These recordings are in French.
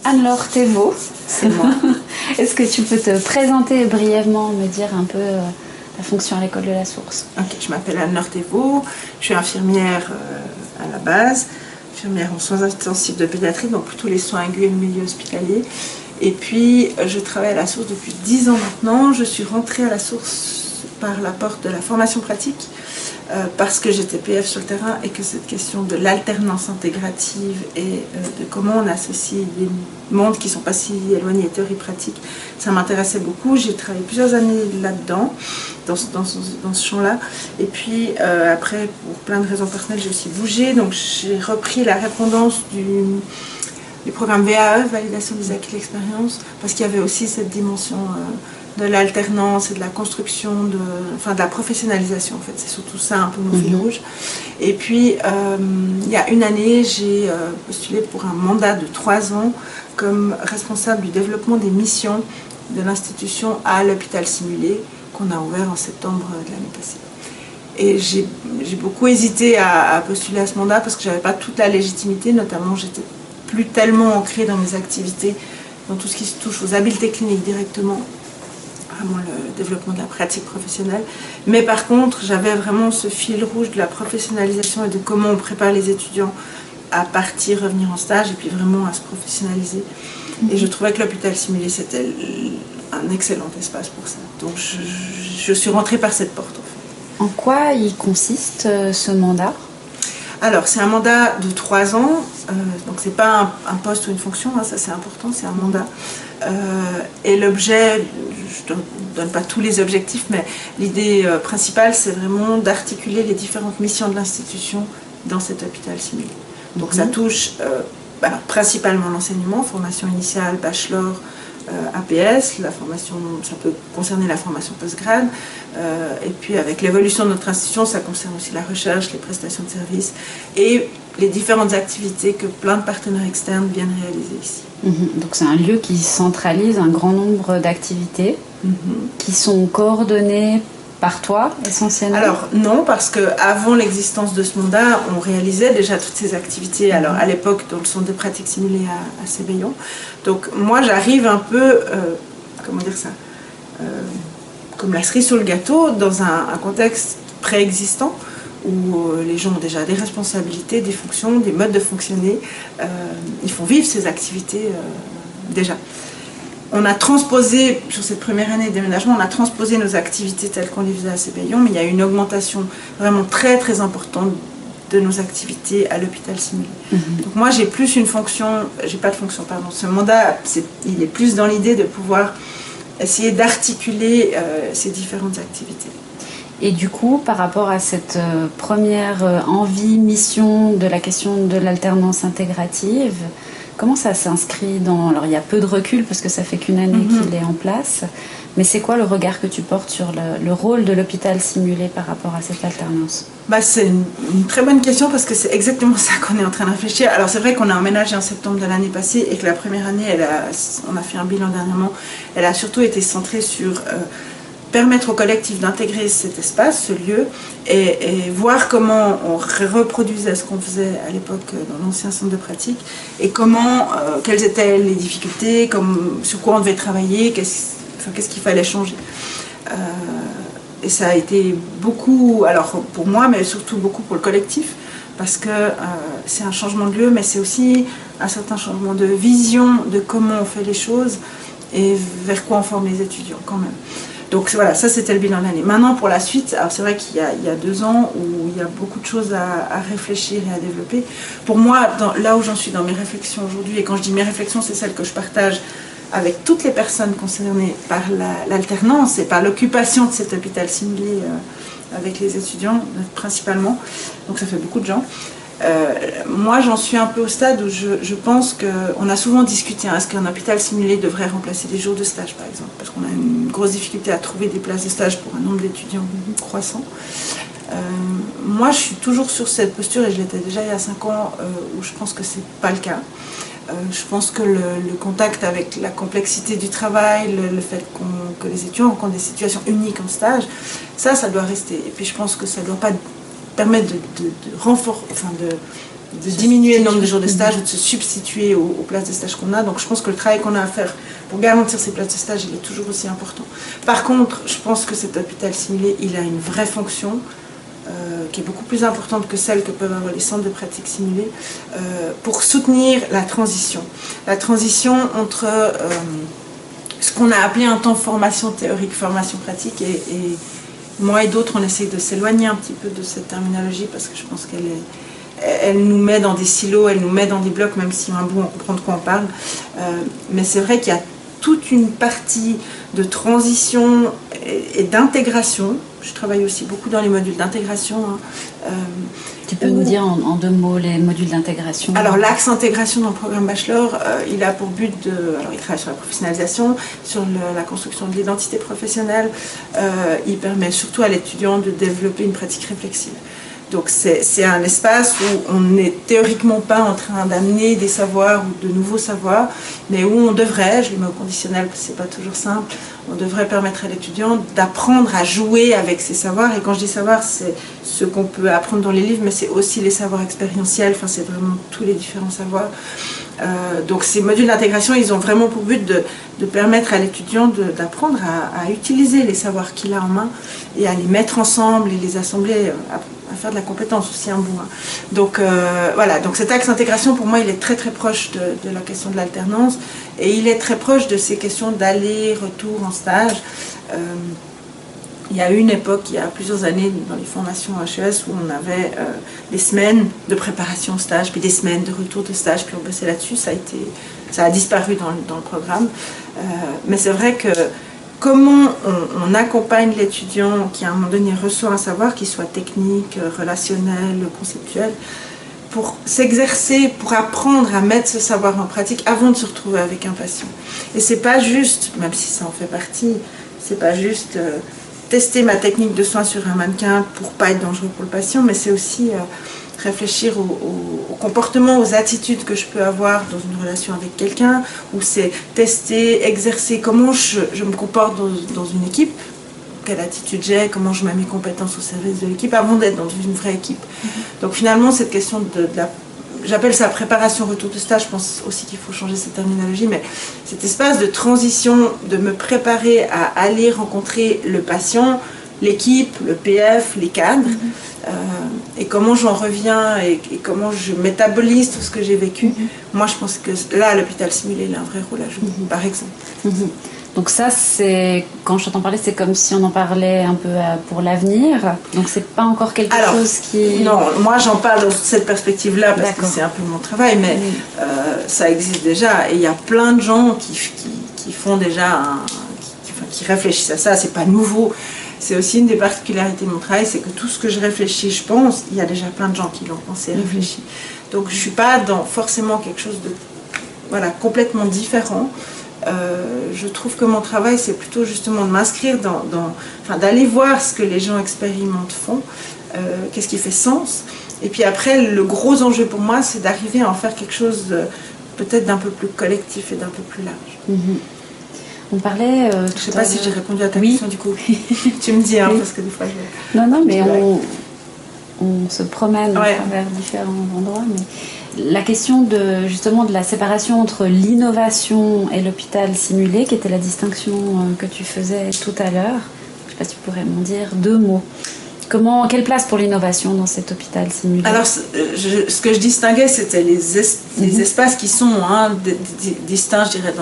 Anne-Laure Thévaux, c'est moi. Est-ce que tu peux te présenter brièvement, me dire un peu ta fonction à l'école de la Source? Ok, je m'appelle Anne-Laure Thévaux, je suis infirmière à la base, infirmière en soins intensifs de pédiatrie, donc plutôt les soins aigus et le milieu hospitalier. Et puis je travaille à la Source depuis 10 ans maintenant. Je suis rentrée à la Source par la porte de la formation pratique parce que j'étais PF sur le terrain et que cette question de l'alternance intégrative et de comment on associe des mondes qui ne sont pas si éloignés, théorie pratique, ça m'intéressait beaucoup. J'ai travaillé plusieurs années là-dedans, dans ce champ-là. Et puis après, pour plein de raisons personnelles, j'ai aussi bougé. Donc j'ai repris la répondance du programme VAE, Validation des acquis de l'expérience, parce qu'il y avait aussi cette dimension de l'alternance et de la construction, de la professionnalisation en fait, c'est surtout ça un peu mon fil rouge. Et puis il y a une année, j'ai postulé pour un mandat de 3 ans comme responsable du développement des missions de l'institution à l'hôpital simulé qu'on a ouvert en septembre de l'année passée. Et j'ai beaucoup hésité à postuler à ce mandat parce que j'avais pas toute la légitimité, notamment j'étais plus tellement ancrée dans mes activités, dans tout ce qui se touche aux habiletés cliniques directement, vraiment le développement de la pratique professionnelle. Mais par contre, j'avais vraiment ce fil rouge de la professionnalisation et de comment on prépare les étudiants à partir, revenir en stage et puis vraiment à se professionnaliser. Et je trouvais que l'hôpital simulé, c'était un excellent espace pour ça. Donc je suis rentrée par cette porte en fait. En quoi il consiste ce mandat ? Alors, c'est un mandat de 3 ans, donc c'est pas un poste ou une fonction, hein, ça c'est important, c'est un mandat. Et l'objet, je ne donne pas tous les objectifs, mais l'idée principale, c'est vraiment d'articuler les différentes missions de l'institution dans cet hôpital simulé. Donc ça touche principalement l'enseignement, formation initiale, bachelor, APS, la formation, ça peut concerner la formation post-grade, et puis avec l'évolution de notre institution, ça concerne aussi la recherche, les prestations de services et les différentes activités que plein de partenaires externes viennent réaliser ici. Donc c'est un lieu qui centralise un grand nombre d'activités qui sont coordonnées par toi, essentiellement? Alors non, parce qu'avant l'existence de ce mandat, on réalisait déjà toutes ces activités, alors à l'époque dans le centre de pratique simulée à Sébeillon. Donc moi j'arrive un peu, comme la cerise sur le gâteau, dans un contexte préexistant, où les gens ont déjà des responsabilités, des fonctions, des modes de fonctionner. Ils font vivre ces activités déjà. On a transposé, sur cette première année de déménagement, on a transposé nos activités telles qu'on les faisait à Sébeillon, mais il y a eu une augmentation vraiment très très importante de nos activités à l'hôpital simulé. Donc moi j'ai plus une fonction, j'ai pas de fonction, pardon, ce mandat, il est plus dans l'idée de pouvoir essayer d'articuler ces différentes activités. Et du coup, par rapport à cette première envie, mission de la question de l'alternance intégrative, comment ça s'inscrit dans... Alors il y a peu de recul parce que ça fait qu'une année qu'il est en place, mais c'est quoi le regard que tu portes sur le rôle de l'hôpital simulé par rapport à cette alternance ? C'est une très bonne question parce que c'est exactement ça qu'on est en train de réfléchir. Alors c'est vrai qu'on a emménagé en septembre de l'année passée et que la première année, on a fait un bilan dernièrement, elle a surtout été centrée sur... permettre au collectif d'intégrer cet espace, ce lieu, et voir comment on reproduisait ce qu'on faisait à l'époque dans l'ancien centre de pratique, et quelles étaient les difficultés, sur quoi on devait travailler, qu'est-ce qu'il fallait changer. Et ça a été beaucoup, alors pour moi, mais surtout beaucoup pour le collectif, parce que c'est un changement de lieu, mais c'est aussi un certain changement de vision de comment on fait les choses, et vers quoi on forme les étudiants quand même. Donc voilà, ça c'était le bilan de l'année. Maintenant pour la suite, alors c'est vrai qu'il y a 2 ans où il y a beaucoup de choses à réfléchir et à développer. Pour moi, là où j'en suis dans mes réflexions aujourd'hui, et quand je dis mes réflexions, c'est celles que je partage avec toutes les personnes concernées par l'alternance et par l'occupation de cet hôpital simulé avec les étudiants principalement, donc ça fait beaucoup de gens. Moi j'en suis un peu au stade où je pense qu'on a souvent discuté, est-ce qu'un hôpital simulé devrait remplacer les jours de stage par exemple, parce qu'on a une grosse difficulté à trouver des places de stage pour un nombre d'étudiants croissant. Moi je suis toujours sur cette posture, et je l'étais déjà il y a 5 ans, où je pense que c'est pas le cas. Je pense que le contact avec la complexité du travail, le fait que les étudiants rencontrent des situations uniques en stage, ça doit rester. Et puis je pense que ça ne doit pas permettre de de diminuer le nombre de jours de stage ou de se substituer aux places de stage qu'on a. Donc je pense que le travail qu'on a à faire pour garantir ces places de stage, il est toujours aussi important. Par contre, je pense que cet hôpital simulé, il a une vraie fonction qui est beaucoup plus importante que celle que peuvent avoir les centres de pratique simulée pour soutenir la transition. La transition entre ce qu'on a appelé un temps formation théorique, formation pratique et moi et d'autres, on essaye de s'éloigner un petit peu de cette terminologie parce que je pense elle nous met dans des silos, elle nous met dans des blocs, même si un bout on comprend de quoi on parle. Mais c'est vrai qu'il y a toute une partie de transition et d'intégration. Je travaille aussi beaucoup dans les modules d'intégration. Tu peux nous dire en 2 mots les modules d'intégration? Alors l'axe intégration dans le programme Bachelor, il a pour but il travaille sur la professionnalisation, sur la construction de l'identité professionnelle. Il permet surtout à l'étudiant de développer une pratique réflexive. Donc c'est un espace où on n'est théoriquement pas en train d'amener des savoirs ou de nouveaux savoirs, mais où on devrait, je le mets au conditionnel parce que c'est pas toujours simple, on devrait permettre à l'étudiant d'apprendre à jouer avec ses savoirs. Et quand je dis savoir, c'est ce qu'on peut apprendre dans les livres, mais c'est aussi les savoirs expérientiels, enfin c'est vraiment tous les différents savoirs. Donc ces modules d'intégration, ils ont vraiment pour but de permettre à l'étudiant d'apprendre à utiliser les savoirs qu'il a en main et à les mettre ensemble et les assembler, à faire de la compétence aussi un bout. Donc voilà, donc cet axe intégration pour moi il est très très proche de la question de l'alternance et il est très proche de ces questions d'aller-retour en stage. Il y a eu une époque, il y a plusieurs années, dans les formations HES, où on avait des semaines de préparation au stage, puis des semaines de retour de stage, puis on bossait là-dessus. Ça a disparu dans le programme. Mais c'est vrai que comment on accompagne l'étudiant qui, à un moment donné, reçoit un savoir, qu'il soit technique, relationnel, conceptuel, pour s'exercer, pour apprendre à mettre ce savoir en pratique avant de se retrouver avec un patient. Et c'est pas juste, même si ça en fait partie, c'est pas juste tester ma technique de soin sur un mannequin pour pas être dangereux pour le patient, mais c'est aussi réfléchir au comportement, aux attitudes que je peux avoir dans une relation avec quelqu'un, ou c'est tester, exercer comment je me comporte dans une équipe, quelle attitude j'ai, comment je mets mes compétences au service de l'équipe avant d'être dans une vraie équipe. Donc finalement, cette question de la j'appelle ça préparation retour de stage, je pense aussi qu'il faut changer cette terminologie, mais cet espace de transition, de me préparer à aller rencontrer le patient, l'équipe, le PF, les cadres, et comment j'en reviens et comment je métabolise tout ce que j'ai vécu. Moi je pense que là, l'hôpital simulé, il a un vrai rôle à jouer, par exemple. Donc ça, c'est quand je t'entends parler, c'est comme si on en parlait un peu pour l'avenir. Donc c'est pas encore quelque chose qui... Non, moi j'en parle dans cette perspective-là parce que c'est un peu mon travail, mais ça existe déjà. Et il y a plein de gens qui font déjà, qui réfléchissent à ça. C'est pas nouveau. C'est aussi une des particularités de mon travail, c'est que tout ce que je réfléchis, je pense, il y a déjà plein de gens qui l'ont pensé et réfléchi. Donc je suis pas dans forcément quelque chose de complètement différent. Je trouve que mon travail, c'est plutôt justement de m'inscrire d'aller voir ce que les gens expérimentent font, qu'est-ce qui fait sens. Et puis après, le gros enjeu pour moi, c'est d'arriver à en faire quelque chose peut-être d'un peu plus collectif et d'un peu plus large. On parlait... je sais pas si j'ai répondu à ta question du coup. Tu me dis, parce que des fois je... Non, mais on se promène à travers différents endroits, mais la question justement de la séparation entre l'innovation et l'hôpital simulé, qui était la distinction que tu faisais tout à l'heure, je ne sais pas si tu pourrais m'en dire 2 mots. Quelle place pour l'innovation dans cet hôpital simulé? Alors, ce que je distinguais, c'était les espaces qui sont distincts, je dirais,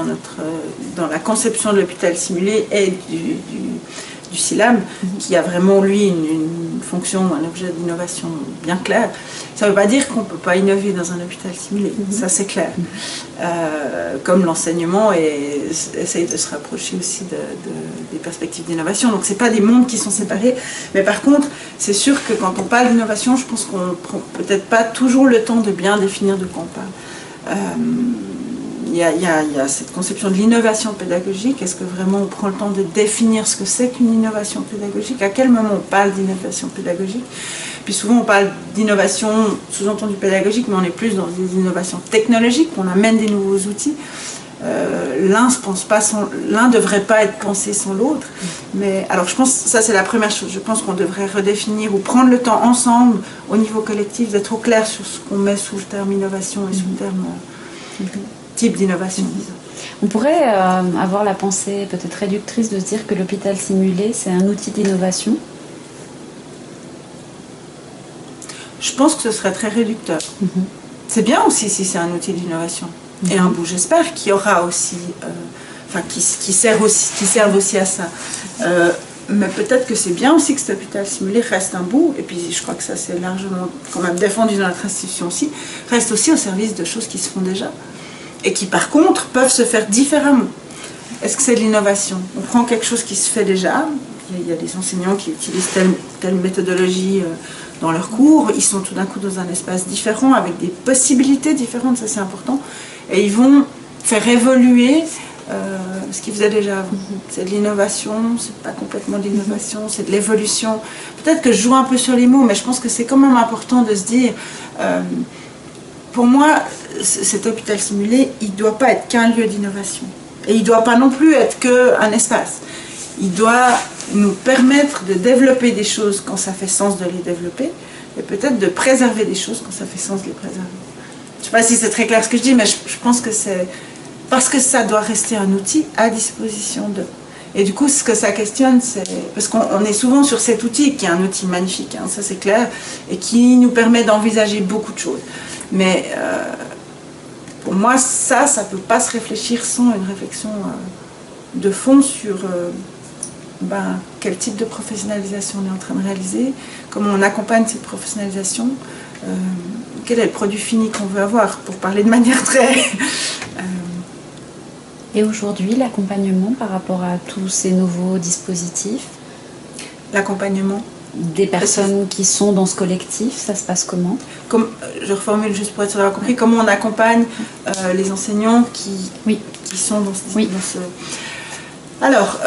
dans la conception de l'hôpital simulé et du SILAM, qui a vraiment, lui, une fonction, un objet d'innovation bien clair. Ça ne veut pas dire qu'on ne peut pas innover dans un hôpital simulé, ça c'est clair. Comme l'enseignement essaye de se rapprocher aussi des perspectives d'innovation. Donc ce n'est pas des mondes qui sont séparés, mais par contre, c'est sûr que quand on parle d'innovation, je pense qu'on ne prend peut-être pas toujours le temps de bien définir de quoi on parle. Il y a cette conception de l'innovation pédagogique. Est-ce que vraiment on prend le temps de définir ce que c'est qu'une innovation pédagogique? À quel moment on parle d'innovation pédagogique? Puis souvent on parle d'innovation sous-entendu pédagogique, mais on est plus dans des innovations technologiques, on amène des nouveaux outils. L'un ne devrait pas être pensé sans l'autre. Mais alors je pense, ça c'est la première chose, je pense qu'on devrait redéfinir ou prendre le temps ensemble au niveau collectif d'être au clair sur ce qu'on met sous le terme innovation et sous le terme type d'innovation. On pourrait avoir la pensée peut-être réductrice de se dire que l'hôpital simulé c'est un outil d'innovation. Je pense que ce serait très réducteur. C'est bien aussi si c'est un outil d'innovation. Et un bout, j'espère qu'il y aura aussi, qui servent aussi à ça. Mais peut-être que c'est bien aussi que cet hôpital simulé reste un bout, et puis je crois que ça c'est largement quand même défendu dans notre institution aussi, reste aussi au service de choses qui se font déjà, et qui par contre peuvent se faire différemment. Est-ce que c'est de l'innovation? On prend quelque chose qui se fait déjà, il y a des enseignants qui utilisent telle méthodologie dans leurs cours, ils sont tout d'un coup dans un espace différent, avec des possibilités différentes, ça c'est important, et ils vont faire évoluer ce qu'ils faisaient déjà avant. C'est de l'innovation, c'est pas complètement de l'innovation, c'est de l'évolution. Peut-être que je joue un peu sur les mots, mais je pense que c'est quand même important de se dire, pour moi, cet hôpital simulé, il ne doit pas être qu'un lieu d'innovation. Et il ne doit pas non plus être qu'un espace. Il doit nous permettre de développer des choses quand ça fait sens de les développer, et peut-être de préserver des choses quand ça fait sens de les préserver. Je ne sais pas si c'est très clair ce que je dis, mais je pense que c'est parce que ça doit rester un outil à disposition d'eux. Et du coup, ce que ça questionne, c'est... Parce qu'on est souvent sur cet outil, qui est un outil magnifique, hein, ça c'est clair, et qui nous permet d'envisager beaucoup de choses. Mais pour moi, ça ne peut pas se réfléchir sans une réflexion de fond sur quel type de professionnalisation on est en train de réaliser, comment on accompagne cette professionnalisation, quel est le produit fini qu'on veut avoir, pour parler de manière très... Et aujourd'hui, l'accompagnement par rapport à tous ces nouveaux dispositifs? L'accompagnement des personnes qui sont dans ce collectif, ça se passe comment? Je reformule juste pour être sûr d'avoir compris, comment on accompagne les enseignants qui sont dans ce... Alors,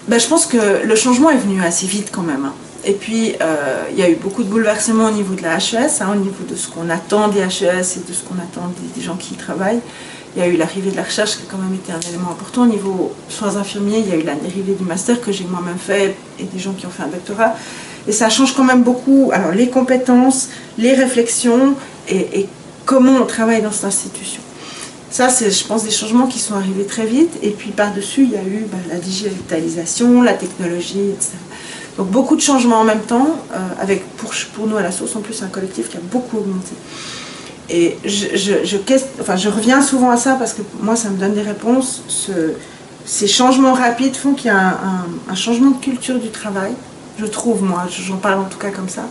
je pense que le changement est venu assez vite quand même. Hein. Et puis, il y a eu beaucoup de bouleversements au niveau de la HES, au niveau de ce qu'on attend des HES et de ce qu'on attend des gens qui y travaillent. Il y a eu l'arrivée de la recherche qui a quand même été un élément important. Au niveau soins infirmiers, il y a eu l'arrivée du master que j'ai moi-même fait et des gens qui ont fait un doctorat. Et ça change quand même beaucoup. Alors, les compétences, les réflexions et comment on travaille dans cette institution. Ça, c'est, je pense, des changements qui sont arrivés très vite. Et puis, par-dessus, il y a eu la digitalisation, la technologie, etc. Donc, beaucoup de changements en même temps, avec pour nous à la source, en plus, un collectif qui a beaucoup augmenté. Et je reviens souvent à ça parce que moi, ça me donne des réponses. Ces changements rapides font qu'il y a un changement de culture du travail, je trouve, moi, j'en parle en tout cas comme ça,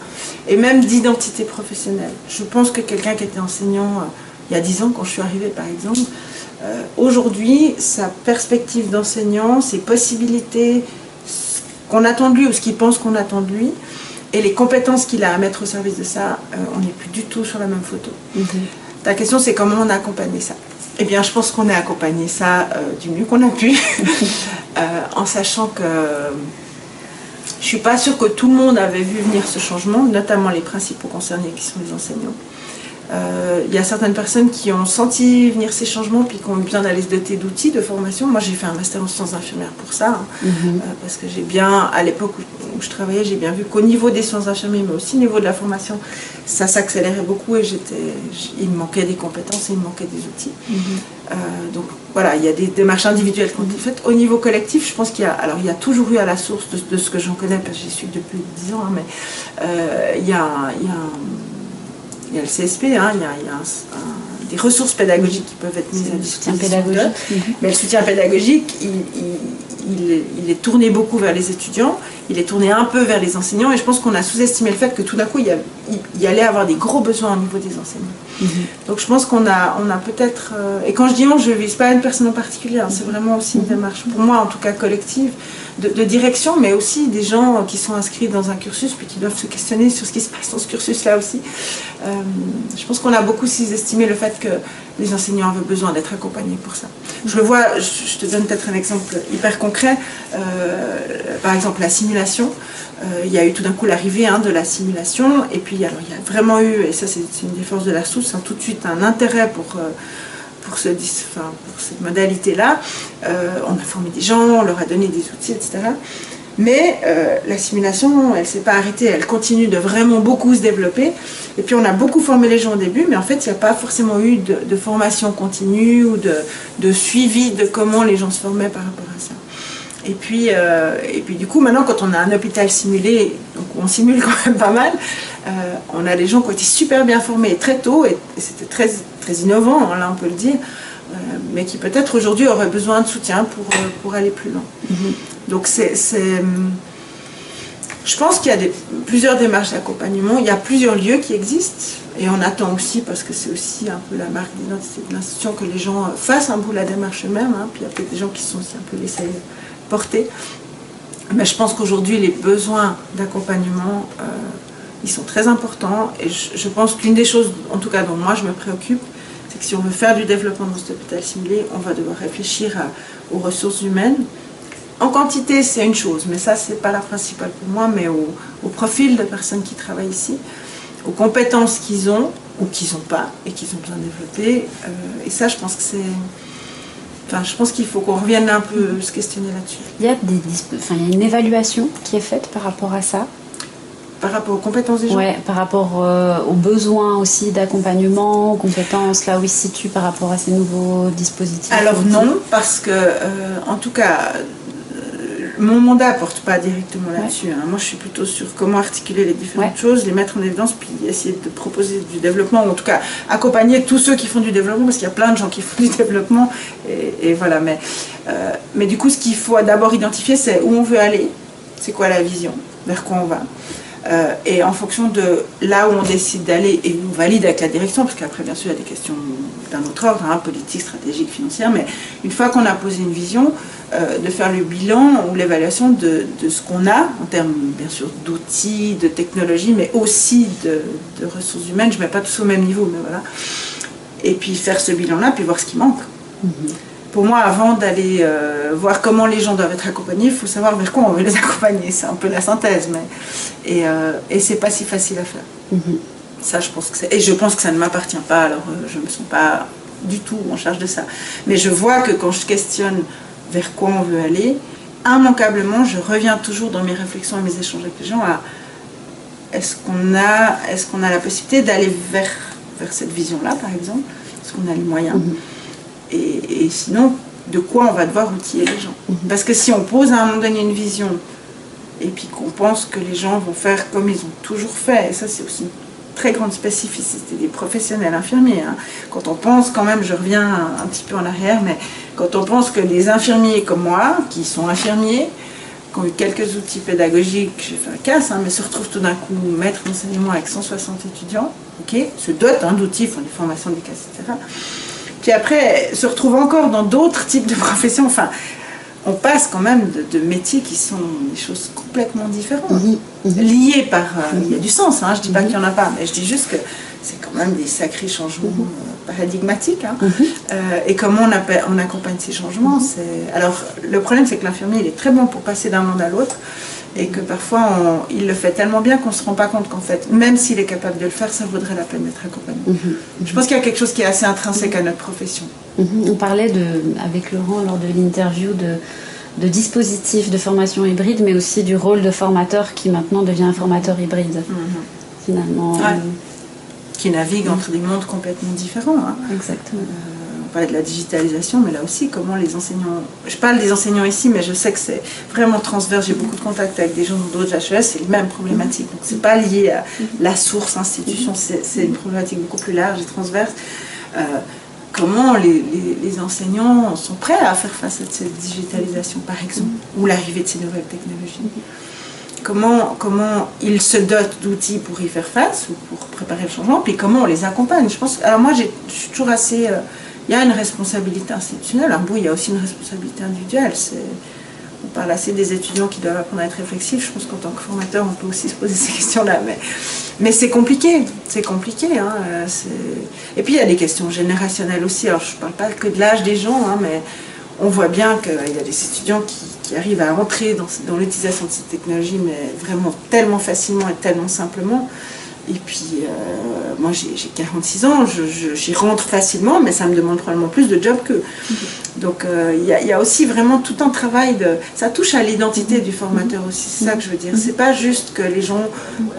et même d'identité professionnelle. Je pense que quelqu'un qui était enseignant il y a 10 ans, quand je suis arrivée par exemple, aujourd'hui, sa perspective d'enseignant, ses possibilités, ce qu'on attend de lui ou ce qu'il pense qu'on attend de lui, et les compétences qu'il a à mettre au service de ça, on n'est plus du tout sur la même photo. Ta question, c'est comment on a accompagné ça? Eh bien, je pense qu'on a accompagné ça du mieux qu'on a pu, en sachant que je ne suis pas sûre que tout le monde avait vu venir ce changement, notamment les principaux concernés qui sont les enseignants. Il y a certaines personnes qui ont senti venir ces changements puis qui ont eu besoin d'aller se doter d'outils de formation. Moi, j'ai fait un master en sciences infirmières pour ça, parce que j'ai bien, à l'époque où je travaillais, j'ai bien vu qu'au niveau des sciences infirmières, mais aussi au niveau de la formation, ça s'accélérait beaucoup et il me manquait des compétences et il me manquait des outils. Donc voilà, il y a des démarches individuelles qui ont été faites. Au niveau collectif, je pense qu'il y a toujours eu à la source de ce que j'en connais, parce que j'y suis depuis 10 ans, mais il y a le CSP, il y a des ressources pédagogiques qui peuvent être mises à disposition. Mais le soutien pédagogique, il est tourné beaucoup vers les étudiants, il est tourné un peu vers les enseignants, et je pense qu'on a sous-estimé le fait que tout d'un coup, il y allait avoir des gros besoins au niveau des enseignants. Donc je pense qu'on a peut-être... et quand je dis on, je ne vise pas une personne en particulier, c'est vraiment aussi une démarche, pour moi en tout cas collective, de direction, mais aussi des gens qui sont inscrits dans un cursus, puis qui doivent se questionner sur ce qui se passe dans ce cursus-là aussi. Je pense qu'on a beaucoup sous-estimé le fait que les enseignants avaient besoin d'être accompagnés pour ça. Je le vois, je te donne peut-être un exemple hyper concret, par exemple la simulation. Il y a eu tout d'un coup l'arrivée de la simulation, et puis alors, il y a vraiment eu, et ça c'est une des forces de la source, tout de suite un intérêt pour cette modalité-là. On a formé des gens, on leur a donné des outils, etc. Mais la simulation, elle ne s'est pas arrêtée, elle continue de vraiment beaucoup se développer. Et puis on a beaucoup formé les gens au début, mais en fait, il n'y a pas forcément eu de formation continue ou de suivi de comment les gens se formaient par rapport à ça. Et puis du coup, maintenant, quand on a un hôpital simulé, donc on simule quand même pas mal, on a des gens qui ont été super bien formés très tôt, et c'était très, très innovant, là on peut le dire, mais qui peut-être aujourd'hui auraient besoin de soutien pour aller plus loin. Donc je pense qu'il y a plusieurs démarches d'accompagnement, il y a plusieurs lieux qui existent, et on attend aussi, parce que c'est aussi un peu la marque d'identité de l'institution, que les gens fassent un bout la démarche eux-mêmes, hein, puis il y a peut-être des gens qui sont aussi un peu laissés porter. Mais je pense qu'aujourd'hui, les besoins d'accompagnement, ils sont très importants, et je pense qu'une des choses, en tout cas dont moi je me préoccupe, c'est que si on veut faire du développement dans cet hôpital simulé, on va devoir réfléchir aux ressources humaines. En quantité, c'est une chose, mais ça, c'est pas la principale pour moi, mais au profil de personnes qui travaillent ici, aux compétences qu'ils ont ou qu'ils n'ont pas et qu'ils ont besoin de développer. Et ça, je pense que je pense qu'il faut qu'on revienne un peu se questionner là-dessus. Il y a il y a une évaluation qui est faite par rapport à ça. Par rapport aux compétences des gens? Oui, par rapport aux besoins aussi d'accompagnement, aux compétences, là où ils se situent par rapport à ces nouveaux dispositifs. Alors non, parce que, en tout cas, mon mandat ne porte pas directement là-dessus. Hein. Moi, je suis plutôt sur comment articuler les différentes choses, les mettre en évidence, puis essayer de proposer du développement, ou en tout cas accompagner tous ceux qui font du développement, parce qu'il y a plein de gens qui font du développement, et voilà. Mais du coup, ce qu'il faut d'abord identifier, c'est où on veut aller, c'est quoi la vision, vers quoi on va. Et en fonction de là où on décide d'aller, et on valide avec la direction, parce qu'après bien sûr il y a des questions d'un autre ordre, hein, politique, stratégique, financière, mais une fois qu'on a posé une vision, de faire le bilan ou l'évaluation de ce qu'on a, en termes bien sûr d'outils, de technologies, mais aussi de ressources humaines, je ne mets pas tous au même niveau, mais voilà. Et puis faire ce bilan-là, puis voir ce qui manque. Pour moi, avant d'aller voir comment les gens doivent être accompagnés, il faut savoir vers quoi on veut les accompagner. C'est un peu la synthèse, et c'est pas si facile à faire. Ça, je pense que et je pense que ça ne m'appartient pas, alors je ne me sens pas du tout en charge de ça. Mais je vois que quand je questionne vers quoi on veut aller, immanquablement, je reviens toujours dans mes réflexions et mes échanges avec les gens à est-ce qu'on a la possibilité d'aller vers cette vision-là, par exemple? Est-ce qu'on a les moyens? Et sinon, de quoi on va devoir outiller les gens. Parce que si on pose à un moment donné une vision, et puis qu'on pense que les gens vont faire comme ils ont toujours fait, et ça c'est aussi une très grande spécificité des professionnels infirmiers. Hein. Quand on pense quand même, je reviens un petit peu en arrière, mais quand on pense que les infirmiers comme moi, qui sont infirmiers, qui ont eu quelques outils pédagogiques, j'ai fait un casse, hein, mais se retrouvent tout d'un coup maître d'enseignement avec 160 étudiants, se dotent d'outils, font des formations, des classes, etc. Puis après, se retrouvent encore dans d'autres types de professions. Enfin, on passe quand même de métiers qui sont des choses complètement différentes. Liées par... il y a du sens, hein, je ne dis pas qu'il n'y en a pas, mais je dis juste que c'est quand même des sacrés changements paradigmatiques. Hein. Et comment on accompagne ces changements. Alors, le problème, c'est que l'infirmier, il est très bon pour passer d'un monde à l'autre, et que parfois, il le fait tellement bien qu'on ne se rend pas compte qu'en fait, même s'il est capable de le faire, ça vaudrait la peine d'être accompagné. Je pense qu'il y a quelque chose qui est assez intrinsèque à notre profession. On parlait avec Laurent lors de l'interview de dispositifs de formation hybride, mais aussi du rôle de formateur qui maintenant devient un formateur hybride, finalement. Qui navigue entre des mondes complètement différents. Hein. Exactement. On parlait de la digitalisation, mais là aussi, comment les enseignants... Je parle des enseignants ici, mais je sais que c'est vraiment transverse. J'ai beaucoup de contacts avec des gens d'autres HES, c'est les mêmes problématiques. Donc, c'est pas lié à la source, institution, c'est une problématique beaucoup plus large et transverse. Comment les enseignants sont prêts à faire face à cette digitalisation, par exemple, ou l'arrivée de ces nouvelles technologies. Comment ils se dotent d'outils pour y faire face, ou pour préparer le changement, puis comment on les accompagne. Alors moi, je suis toujours assez... il y a une responsabilité institutionnelle, un bout, il y a aussi une responsabilité individuelle. On parle assez des étudiants qui doivent apprendre à être réflexifs. Je pense qu'en tant que formateur, on peut aussi se poser ces questions-là. Mais c'est compliqué, Hein. Et puis il y a des questions générationnelles aussi. Alors je ne parle pas que de l'âge des gens, hein, mais on voit bien qu'il y a des étudiants qui arrivent à entrer dans l'utilisation de cette technologie, mais vraiment tellement facilement et tellement simplement. Et puis, moi j'ai 46 ans, j'y rentre facilement, mais ça me demande probablement plus de job qu'eux. Donc il y a aussi vraiment tout un travail ça touche à l'identité du formateur aussi, c'est ça que je veux dire. C'est pas juste que les gens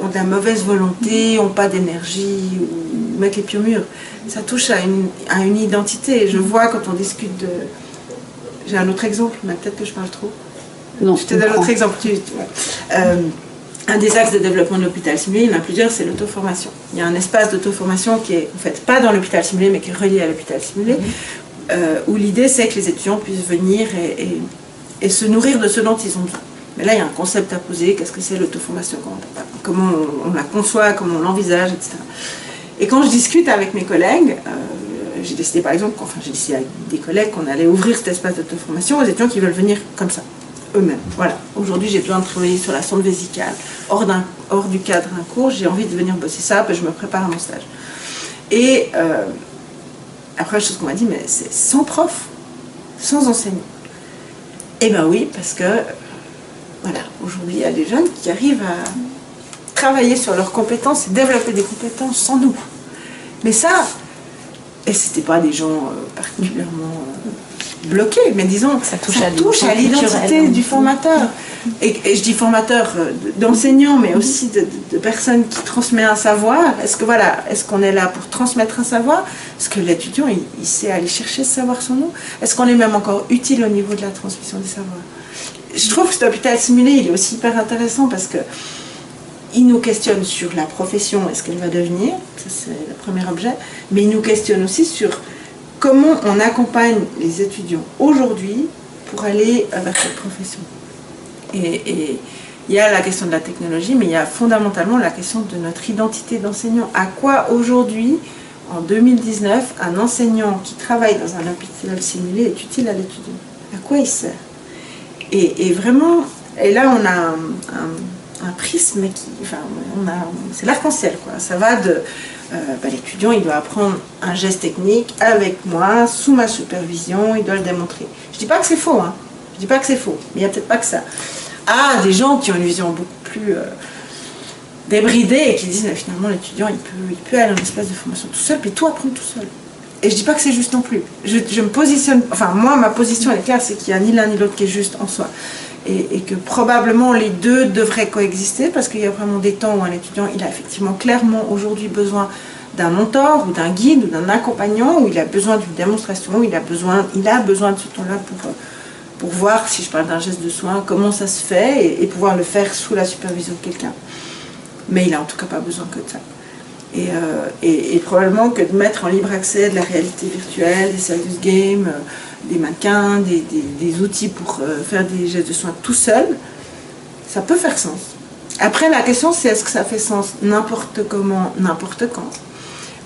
ont de la mauvaise volonté, n'ont pas d'énergie, ou mettent les pieds au mur. Ça touche à une identité. Je vois quand on discute de... J'ai un autre exemple, mais peut-être que je parle trop. Non, je te donne un autre exemple. Un des axes de développement de l'hôpital simulé, il y en a plusieurs, c'est l'auto-formation. Il y a un espace d'auto-formation qui est en fait pas dans l'hôpital simulé, mais qui est relié à l'hôpital simulé, où l'idée c'est que les étudiants puissent venir et se nourrir de ce dont ils ont besoin. Mais là, il y a un concept à poser, qu'est-ce que c'est l'auto-formation, comment on la conçoit, comment on l'envisage, etc. Et quand je discute avec mes collègues, j'ai décidé par exemple, j'ai décidé avec des collègues qu'on allait ouvrir cet espace d'auto-formation aux étudiants qui veulent venir comme ça. Eux-mêmes. Voilà. Aujourd'hui, j'ai besoin de travailler sur la sonde vésicale. Hors du cadre d'un cours, j'ai envie de venir bosser ça, puis je me prépare à mon stage. Et après, la chose qu'on m'a dit, mais c'est sans prof, sans enseignant. Eh bien oui, parce que, voilà, aujourd'hui, il y a des jeunes qui arrivent à travailler sur leurs compétences et développer des compétences sans nous. Mais ça, et c'était pas des gens particulièrement... bloqué, mais disons, ça touche à l'identité du formateur. Et je dis formateur d'enseignant, mais aussi de personnes qui transmettent un savoir. Est-ce qu'on est là pour transmettre un savoir? Est-ce que l'étudiant, il sait aller chercher ce savoir sur nous? Est-ce qu'on est même encore utile au niveau de la transmission des savoirs? Je trouve que cet hôpital simulé, il est aussi hyper intéressant parce que il nous questionne sur la profession et ce qu'elle va devenir, ça c'est le premier objet, mais il nous questionne aussi sur comment on accompagne les étudiants aujourd'hui pour aller vers cette profession. Et il y a la question de la technologie, mais il y a fondamentalement la question de notre identité d'enseignant. À quoi aujourd'hui, en 2019, un enseignant qui travaille dans un hôpital simulé est utile à l'étudiant? À quoi il sert? Et vraiment, et là on a un prisme c'est l'arc-en-ciel, quoi. Ça va de... l'étudiant, il doit apprendre un geste technique avec moi, sous ma supervision, il doit le démontrer. Je dis pas que c'est faux, hein. Je dis pas que c'est faux, mais il n'y a peut-être pas que ça. Ah, des gens qui ont une vision beaucoup plus débridée et qui disent, finalement, l'étudiant, il peut aller en espace de formation tout seul, puis tout apprendre tout seul. Et je dis pas que c'est juste non plus. Je me positionne, moi, ma position, elle est claire, c'est qu'il n'y a ni l'un ni l'autre qui est juste en soi. Et que probablement les deux devraient coexister parce qu'il y a vraiment des temps où un étudiant il a effectivement clairement aujourd'hui besoin d'un mentor ou d'un guide ou d'un accompagnant, où il a besoin d'une démonstration, où il a besoin de ce temps-là pour voir, si je parle d'un geste de soin, comment ça se fait et pouvoir le faire sous la supervision de quelqu'un. Mais il n'a en tout cas pas besoin que de ça. Et probablement que de mettre en libre accès de la réalité virtuelle, des serious games, des mannequins, des outils pour faire des gestes de soins tout seul, ça peut faire sens. Après, la question c'est est-ce que ça fait sens n'importe comment, n'importe quand?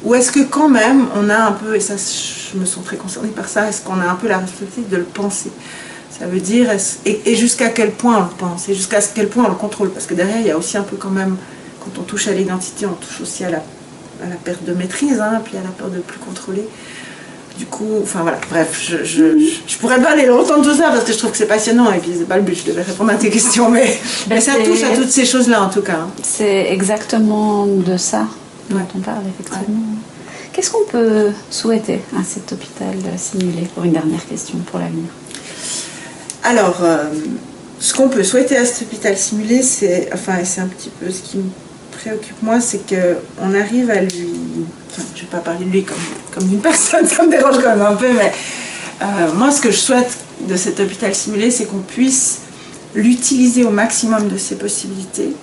Ou est-ce que quand même on a un peu, et ça je me sens très concernée par ça, est-ce qu'on a un peu la responsabilité de le penser? Ça veut dire, et jusqu'à quel point on le pense, et jusqu'à quel point on le contrôle? Parce que derrière il y a aussi un peu quand même, quand on touche à l'identité, on touche aussi à la perte de maîtrise, hein, puis à la peur de ne plus contrôler. Du coup, voilà, bref, je pourrais pas aller longtemps de tout ça parce que je trouve que c'est passionnant et puis c'est pas le but, je devais répondre à tes questions, mais ça touche à toutes ces choses-là en tout cas. C'est exactement de ça dont on parle, effectivement. Ouais. Qu'est-ce qu'on peut souhaiter à cet hôpital simulé, pour une dernière question, pour l'avenir? Alors, ce qu'on peut souhaiter à cet hôpital simulé, c'est un petit peu ce qui me préoccupe moi, c'est qu'on arrive à lui... je ne vais pas parler de lui comme d'une personne, ça me dérange quand même un peu, mais moi ce que je souhaite de cet hôpital simulé, c'est qu'on puisse l'utiliser au maximum de ses possibilités,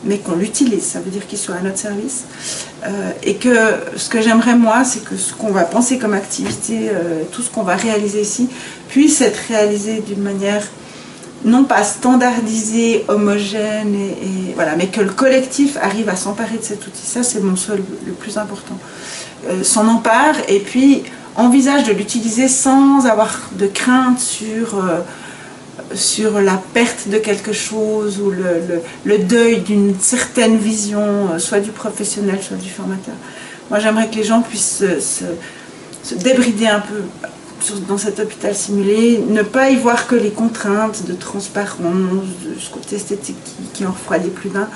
mais qu'on l'utilise, ça veut dire qu'il soit à notre service, et que ce que j'aimerais moi, c'est que ce qu'on va penser comme activité, tout ce qu'on va réaliser ici, puisse être réalisé d'une manière non pas standardisé, homogène, voilà, mais que le collectif arrive à s'emparer de cet outil. Ça, c'est mon souhait le plus important. S'en empare et puis envisage de l'utiliser sans avoir de crainte sur la perte de quelque chose ou le deuil d'une certaine vision, soit du professionnel, soit du formateur. Moi, j'aimerais que les gens puissent se débrider un peu dans cet hôpital simulé, ne pas y voir que les contraintes de transparence, de ce côté esthétique qui en refroidit plus d'un,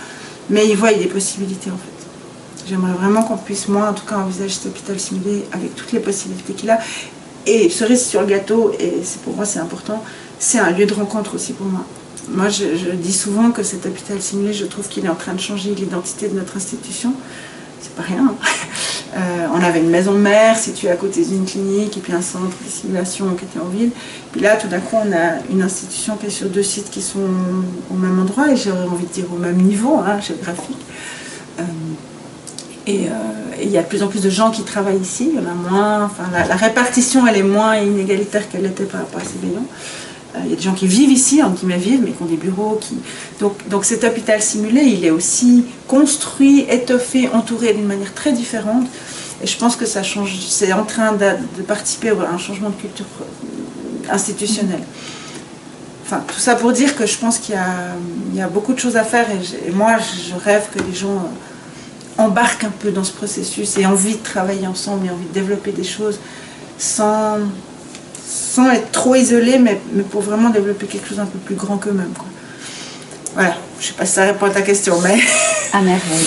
mais y voir des possibilités en fait. J'aimerais vraiment qu'on puisse, moi en tout cas, envisager cet hôpital simulé avec toutes les possibilités qu'il a. Et cerise sur le gâteau, et pour moi c'est important, c'est un lieu de rencontre aussi pour moi. Moi je dis souvent que cet hôpital simulé, je trouve qu'il est en train de changer l'identité de notre institution. C'est pas rien. On avait une maison mère située à côté d'une clinique et puis un centre de simulation qui était en ville. Puis là, tout d'un coup, on a une institution qui est sur 2 sites qui sont au même endroit et j'aurais envie de dire au même niveau géographique. Et il y a de plus en plus de gens qui travaillent ici. Il y en a moins. Enfin, la répartition, elle est moins inégalitaire qu'elle était par rapport à Séveillon. Il y a des gens qui vivent ici, en guillemets vivent, mais qui ont des bureaux. Donc cet hôpital simulé, il est aussi construit, étoffé, entouré d'une manière très différente. Et je pense que ça change, c'est en train de participer à un changement de culture institutionnelle. Enfin, tout ça pour dire que je pense qu'il y a beaucoup de choses à faire. Et moi, je rêve que les gens embarquent un peu dans ce processus et envie de travailler ensemble et envie de développer des choses sans être trop isolés, mais pour vraiment développer quelque chose un peu plus grand qu'eux-mêmes. Voilà, je ne sais pas si ça répond à ta question, mais... À merveille.